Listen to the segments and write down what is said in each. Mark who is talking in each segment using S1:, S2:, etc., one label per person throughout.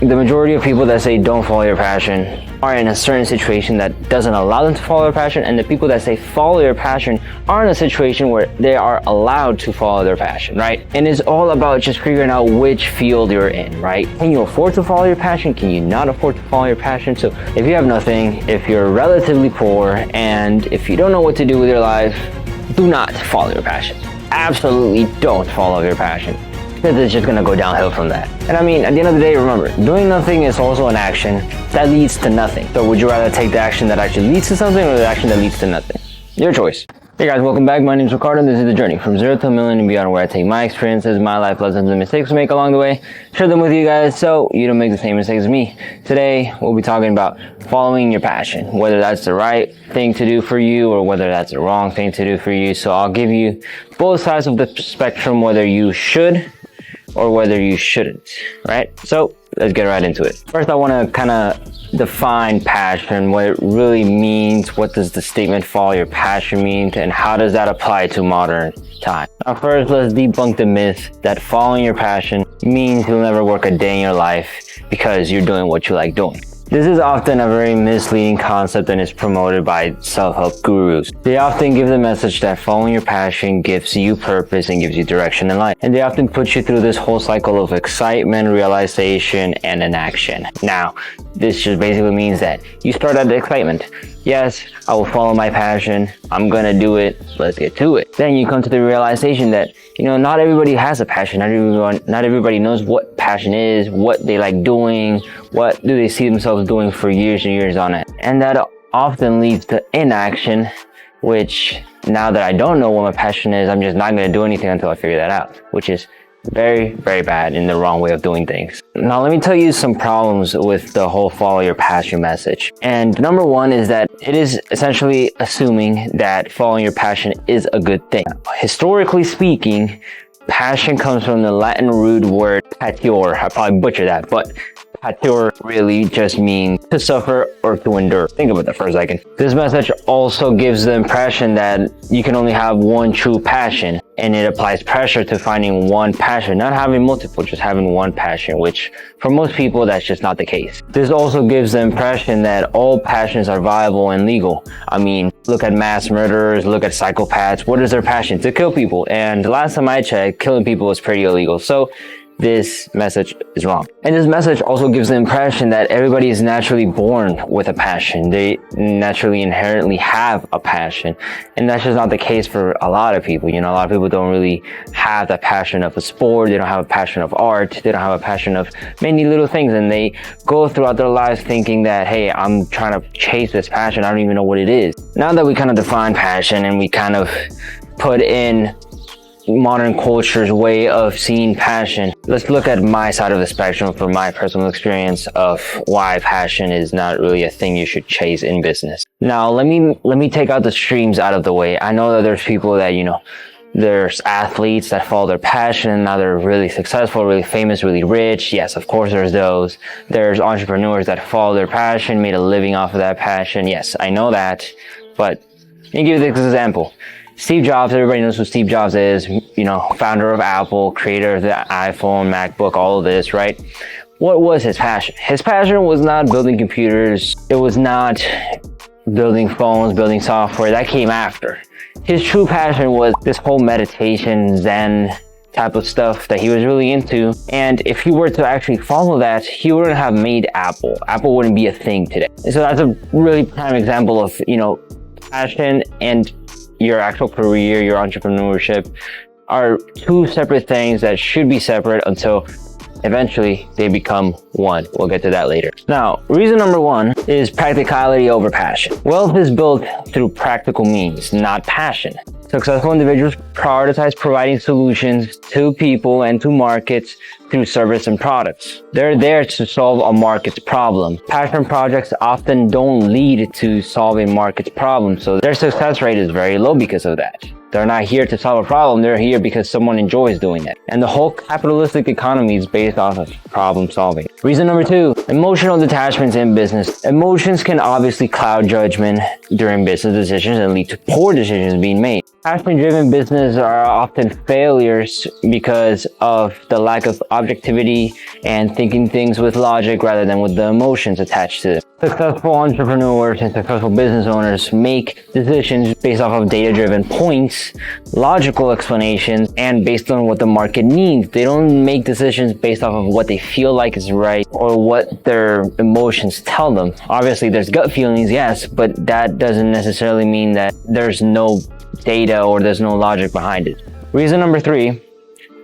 S1: The majority of people that say don't follow your passion are in a certain situation that doesn't allow them to follow their passion, and the people that say follow your passion are in a situation where they are allowed to follow their passion, right? And it's all about just figuring out which field you're in, right? Can you afford to follow your passion? Can you not afford to follow your passion? So if you have nothing, if you're relatively poor, and if you don't know what to do with your life, do not follow your passion. Absolutely don't follow your passion, because it's just gonna go downhill from that. And I mean, at the end of the day, remember, doing nothing is also an action that leads to nothing. So would you rather take the action that actually leads to something, or the action that leads to nothing? Your choice. Hey guys, welcome back. My name is Ricardo, and this is the journey from 0 to a million and beyond, where I take my experiences, my life lessons, and mistakes I make along the way, share them with you guys so you don't make the same mistakes as me. Today, we'll be talking about following your passion, whether that's the right thing to do for you or whether that's the wrong thing to do for you. So I'll give you both sides of the spectrum, whether you should or whether you shouldn't, right? So let's get right into it. First, I want to kind of define passion, what it really means. What does the statement follow your passion mean, and how does that apply to modern time? Now first, let's debunk the myth that following your passion means you'll never work a day in your life because you're doing what you like doing. This is often a very misleading concept and is promoted by self-help gurus. They often give the message that following your passion gives you purpose and gives you direction in life. And they often put you through this whole cycle of excitement, realization, and inaction. Now, this just basically means that you start at the excitement. Yes, I will follow my passion. I'm gonna do it. Let's get to it. Then you come to the realization that, not everybody has a passion. Not everybody knows what passion is, what they like doing, what do they see themselves doing for years and years on it. And that often leads to inaction, which now that I don't know what my passion is, I'm just not gonna do anything until I figure that out, which is very, very bad and the wrong way of doing things. Now, let me tell you some problems with the whole follow your passion message. And number one is that it is essentially assuming that following your passion is a good thing. Historically speaking, passion comes from the Latin root word patior. I probably butchered that, but patior really just means to suffer or to endure. Think about that for a second. This message also gives the impression that you can only have one true passion, and it applies pressure to finding one passion, not having multiple, just having one passion, which for most people, that's just not the case. This also gives the impression that all passions are viable and legal. I mean, look at mass murderers, look at psychopaths. What is their passion? To kill people. And the last time I checked, killing people is pretty illegal. So this message is wrong. And this message also gives the impression that everybody is naturally born with a passion. They naturally inherently have a passion. And that's just not the case for a lot of people. A lot of people don't really have the passion of a sport. They don't have a passion of art. They don't have a passion of many little things. And they go throughout their lives thinking that, hey, I'm trying to chase this passion. I don't even know what it is. Now that we kind of define passion and we kind of put in modern culture's way of seeing passion, let's look at my side of the spectrum from my personal experience of why passion is not really a thing you should chase in business. Now, let me take out the streams out of the way. I know that there's people that, there's athletes that follow their passion, and now they're really successful, really famous, really rich. Yes, of course there's those. There's entrepreneurs that follow their passion, made a living off of that passion. Yes, I know that, but let me give you this example. Steve Jobs, everybody knows who Steve Jobs is, founder of Apple, creator of the iPhone, MacBook, all of this, right? What was his passion? His passion was not building computers. It was not building phones, building software. That came after. His true passion was this whole meditation, Zen type of stuff that he was really into. And if he were to actually follow that, he wouldn't have made Apple. Apple wouldn't be a thing today. So that's a really prime example of, passion and your actual career, your entrepreneurship are two separate things that should be separate until eventually they become one. We'll get to that later. Now, reason number one is practicality over passion. Wealth is built through practical means, not passion. Successful individuals prioritize providing solutions to people and to markets through service and products. They're there to solve a market's problem. Passion projects often don't lead to solving market's problems, so their success rate is very low because of that. They're not here to solve a problem, they're here because someone enjoys doing it. And the whole capitalistic economy is based off of problem solving. Reason number two, emotional detachments in business. Emotions can obviously cloud judgment, during business decisions and lead to poor decisions being made. Passion-driven business are often failures because of the lack of objectivity and thinking things with logic rather than with the emotions attached to them. Successful entrepreneurs and successful business owners make decisions based off of data-driven points, logical explanations, and based on what the market needs. They don't make decisions based off of what they feel like is right or what their emotions tell them. Obviously, there's gut feelings, yes, but that doesn't necessarily mean that there's no data or there's no logic behind it. Reason number 3,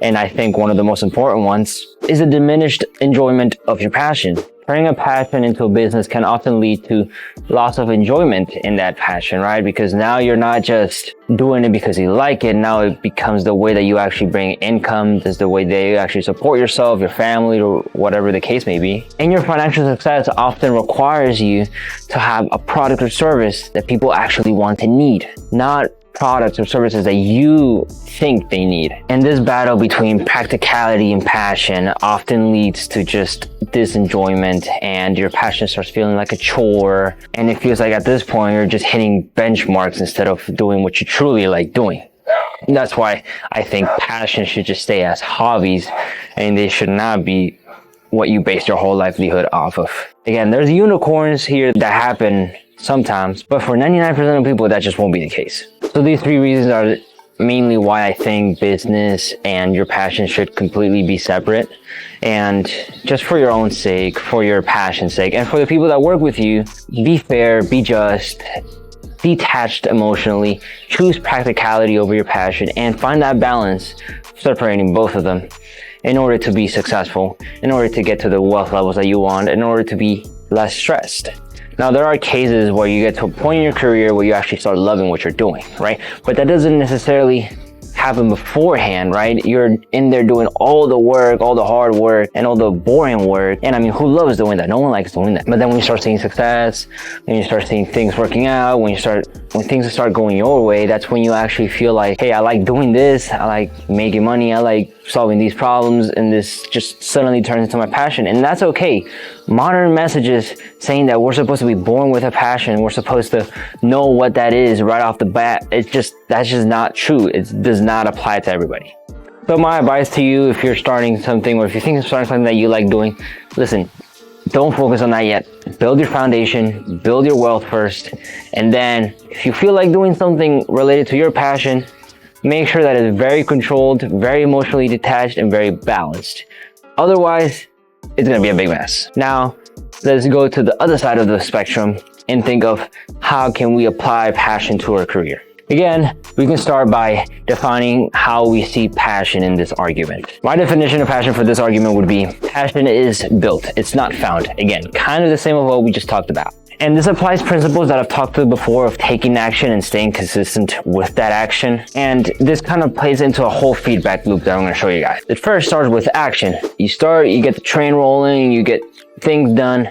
S1: and I think one of the most important ones, is a diminished enjoyment of your passion. Turning a passion into a business can often lead to loss of enjoyment in that passion, right? Because now you're not just doing it because you like it. Now it becomes the way that you actually bring income. It's the way that you actually support yourself, your family, or whatever the case may be. And your financial success often requires you to have a product or service that people actually want and need, not products or services that you think they need. And this battle between practicality and passion often leads to just disenjoyment, and your passion starts feeling like a chore, and it feels like at this point you're just hitting benchmarks instead of doing what you truly like doing. And that's why I think passion should just stay as hobbies, and they should not be what you base your whole livelihood off of. Again, there's unicorns here that happen sometimes, but for 99% of people that just won't be the case. So these 3 reasons are mainly why I think business and your passion should completely be separate. And just for your own sake, for your passion's sake, and for the people that work with you, be fair, be just, detached emotionally, choose practicality over your passion, and find that balance, separating both of them in order to be successful, in order to get to the wealth levels that you want, in order to be less stressed. Now, there are cases where you get to a point in your career where you actually start loving what you're doing, right? But that doesn't necessarily happen beforehand, right? You're in there doing all the work, all the hard work, and all the boring work. And I mean, who loves doing that? No one likes doing that. But then when you start seeing success, when you start seeing things working out, when things start going your way, that's when you actually feel like, hey, I like doing this. I like making money. I like solving these problems. And this just suddenly turns into my passion. And that's okay. Modern messages saying that we're supposed to be born with a passion, we're supposed to know what that is right off the bat, that's just not true. It does not apply to everybody. So my advice to you, if you're starting something, or if you think of starting something that you like doing, listen, don't focus on that yet. Build your foundation, build your wealth first, and then if you feel like doing something related to your passion, make sure that it's very controlled, very emotionally detached, and very balanced. Otherwise, it's going to be a big mess. Now, let's go to the other side of the spectrum and think of how can we apply passion to our career. Again, we can start by defining how we see passion in this argument. My definition of passion for this argument would be passion is built. It's not found. Again, kind of the same of what we just talked about. And this applies principles that I've talked to before of taking action and staying consistent with that action. And this kind of plays into a whole feedback loop that I'm going to show you guys. It first starts with action. You start, you get the train rolling, you get things done.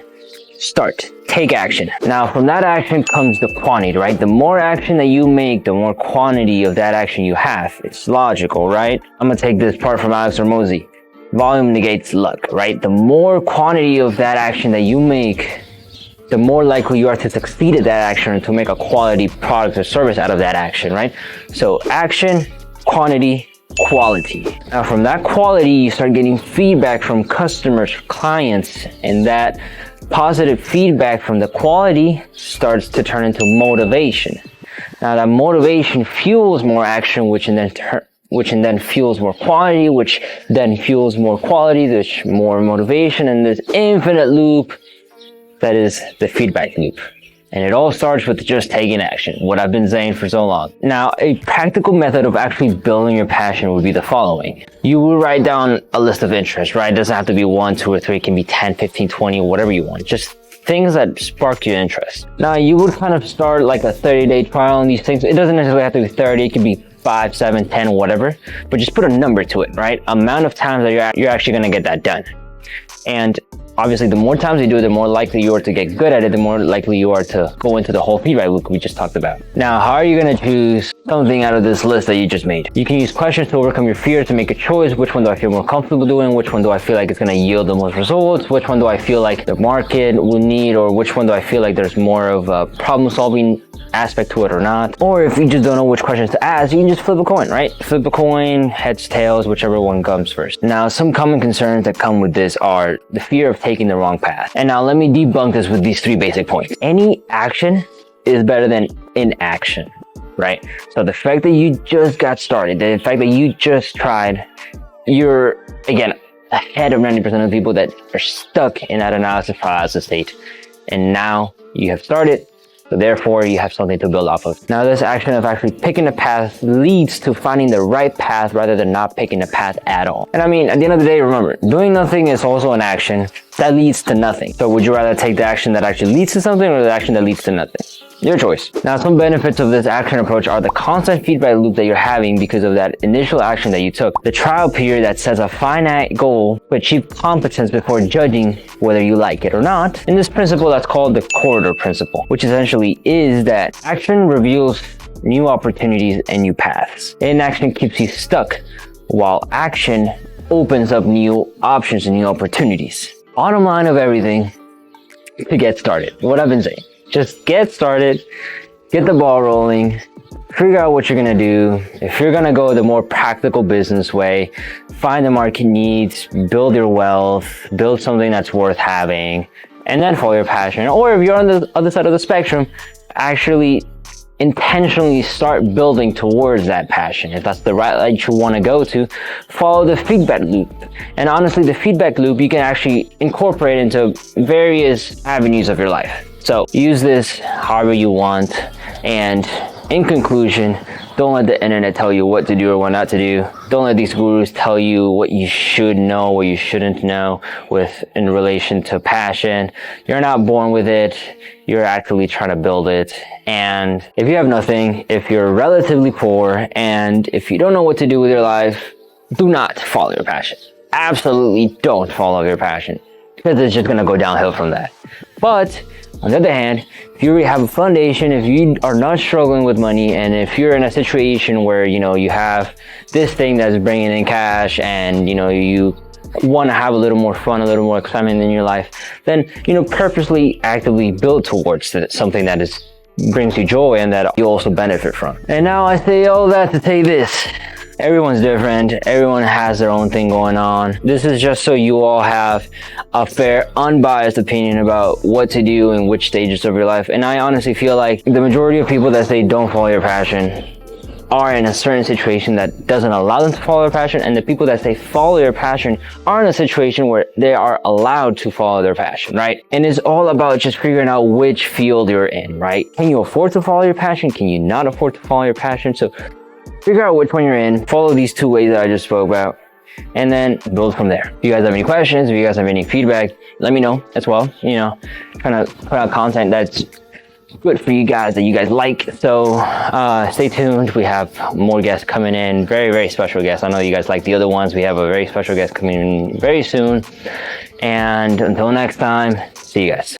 S1: Start. Take action. Now, from that action comes the quantity, right? The more action that you make, the more quantity of that action you have. It's logical, right? I'm going to take this part from Alex Hormozi. Volume negates luck, right? The more quantity of that action that you make, the more likely you are to succeed at that action and to make a quality product or service out of that action, right? So action, quantity, quality. Now from that quality, you start getting feedback from customers, clients, and that positive feedback from the quality starts to turn into motivation. Now that motivation fuels more action, which then fuels more quantity, which then fuels more quality, which more motivation, and this infinite loop that is the feedback loop. And it all starts with just taking action, what I've been saying for so long. Now, a practical method of actually building your passion would be the following. You will write down a list of interests, right? It doesn't have to be 1, 2, or 3. It can be 10, 15, 20, whatever you want. Just things that spark your interest. Now, you would kind of start like a 30-day trial on these things. It doesn't necessarily have to be 30. It could be 5, 7, 10, whatever. But just put a number to it, right? Amount of times that you're actually going to get that done. And Obviously, the more times you do it, the more likely you are to get good at it, the more likely you are to go into the whole feedback loop we just talked about. Now, how are you going to choose something out of this list that you just made? You can use questions to overcome your fear to make a choice. Which one do I feel more comfortable doing? Which one do I feel like it's going to yield the most results? Which one do I feel like the market will need? Or which one do I feel like there's more of a problem solving aspect to it or not? Or if you just don't know which questions to ask, you can just flip a coin, right? Flip a coin, heads, tails, whichever one comes first. Now, some common concerns that come with this are the fear of taking the wrong path. And now let me debunk this with these 3 basic points. Any action is better than inaction, right? So the fact that you just got started, the fact that you just tried, you're, again, ahead of 90% of the people that are stuck in that analysis paralysis state. And now you have started, so therefore you have something to build off of. Now this action of actually picking a path leads to finding the right path rather than not picking a path at all. And I mean, at the end of the day, remember, doing nothing is also an action that leads to nothing. So would you rather take the action that actually leads to something or the action that leads to nothing? Your choice. Now, some benefits of this action approach are the constant feedback loop that you're having because of that initial action that you took, the trial period that sets a finite goal to achieve competence before judging whether you like it or not, and this principle that's called the corridor principle, which essentially is that action reveals new opportunities and new paths. Inaction keeps you stuck, while action opens up new options and new opportunities. Bottom line of everything, to get started, what I've been saying. Just get started, get the ball rolling, figure out what you're gonna do. If you're gonna go the more practical business way, find the market needs, build your wealth, build something that's worth having, and then follow your passion. Or if you're on the other side of the spectrum, actually intentionally start building towards that passion. If that's the right light you want to go to, follow the feedback loop. And honestly, the feedback loop you can actually incorporate into various avenues of your life. So use this however you want. And in conclusion, don't let the internet tell you what to do or what not to do. Don't let these gurus tell you what you should know, what you shouldn't know in relation to passion. You're not born with it. You're actually trying to build it. And if you have nothing, if you're relatively poor, and if you don't know what to do with your life, do not follow your passion. Absolutely don't follow your passion, because it's just going to go downhill from that. But on the other hand, if you already have a foundation, if you are not struggling with money, and if you're in a situation where, you have this thing that's bringing in cash and, you want to have a little more fun, a little more excitement in your life, then, purposely, actively build towards something that brings you joy and that you also benefit from. And now I say all that to say this. Everyone's different. Everyone has their own thing going on. This is just so you all have a fair, unbiased opinion about what to do in which stages of your life. And I honestly feel like the majority of people that say don't follow your passion are in a certain situation that doesn't allow them to follow their passion, and the people that say follow your passion are in a situation where they are allowed to follow their passion, right? And it's all about just figuring out which field you're in, right? Can you afford to follow your passion? Can you not afford to follow your passion? So figure out which one you're in, follow these 2 ways that I just spoke about, and then build from there. If you guys have any questions, if you guys have any feedback, let me know as well. Trying to put out content that's good for you guys, that you guys like. So stay tuned. We have more guests coming in, very, very special guests. I know you guys like the other ones. We have a very special guest coming in very soon. And until next time, see you guys.